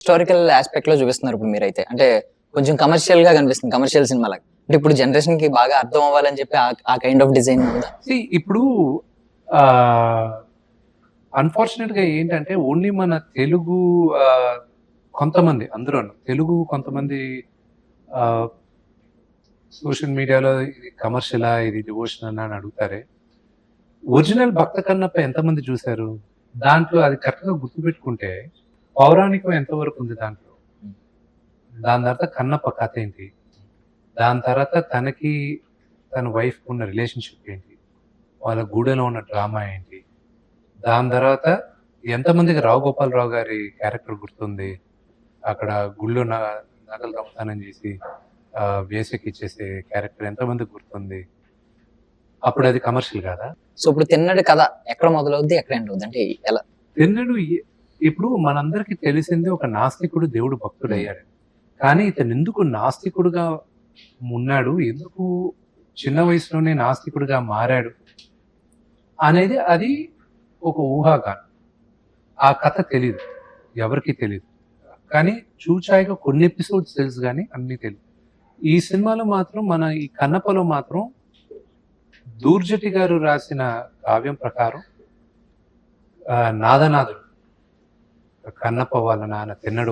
Historical aspect లో చూపిస్తున్నారు ఇప్పుడు మీరైతే. అంటే కొంచెం కమర్షియల్ గా కనిపిస్తుంది. కమర్షియల్ సినిమా లాగా. అంటే ఇప్పుడు జనరేషన్ కి బాగా అర్థం అవ్వాలని చెప్పి ఆ కైండ్ ఆఫ్ డిజైన్ ఉందా? ఇప్పుడు అన్ఫార్చునేట్ గా ఏంటంటే ఓన్లీ మన తెలుగు కొంతమంది అందులోను తెలుగు కొంతమంది సోషల్ మీడియాలో ఇది కమర్షియలా ఇది డివోషన్ అని అడుగుతారే. ఒరిజినల్ భక్త కన్నప్ప ఎంతమంది చూశారు? దాంట్లో అది కరెక్ట్ గా గుర్తుపెట్టుకుంటే పౌరాణికం ఎంతవరకు ఉంది దాంట్లో. దాని తర్వాత కన్నప్ప కథ ఏంటి, దాని తర్వాత తనకి తన వైఫ్ ఉన్న రిలేషన్షిప్ ఏంటి, వాళ్ళ గూడెలో ఉన్న డ్రామా ఏంటి, దాని తర్వాత ఎంతమందికి రావు గోపాలరావు గారి క్యారెక్టర్ గుర్తుంది, అక్కడ గుళ్ళో నగలు దొంగతనం చేసి వేసకి ఇచ్చేసే క్యారెక్టర్ ఎంతమందికి గుర్తుంది. అప్పుడు అది కమర్షియల్ కాదా? సో ఇప్పుడు తిన్నడు కథ ఎక్కడ మొదలవుద్ది, ఎక్కడ ఎండ్ అవుద్ది అంటే ఎలా? తిన్నడు ఇప్పుడు మనందరికి తెలిసింది ఒక నాస్తికుడు దేవుడు భక్తుడు అయ్యాడు. కానీ ఇతను ఎందుకు నాస్తికుడుగా ఉన్నాడు, ఎందుకు చిన్న వయసులోనే నాస్తికుడిగా మారాడు అనేది అది ఒక ఊహాగానం. ఆ కథ తెలీదు, ఎవరికి తెలీదు. కానీ చూచాయిగా కొన్ని ఎపిసోడ్స్ తెలుసు కానీ అన్ని తెలియదు. ఈ సినిమాలో మాత్రం మన ఈ కన్నప్పలో మాత్రం దూర్జటి గారు రాసిన కావ్యం ప్రకారం నాదనాథుడు కన్నప్ప వాళ్ళ నాన్న తిన్నడు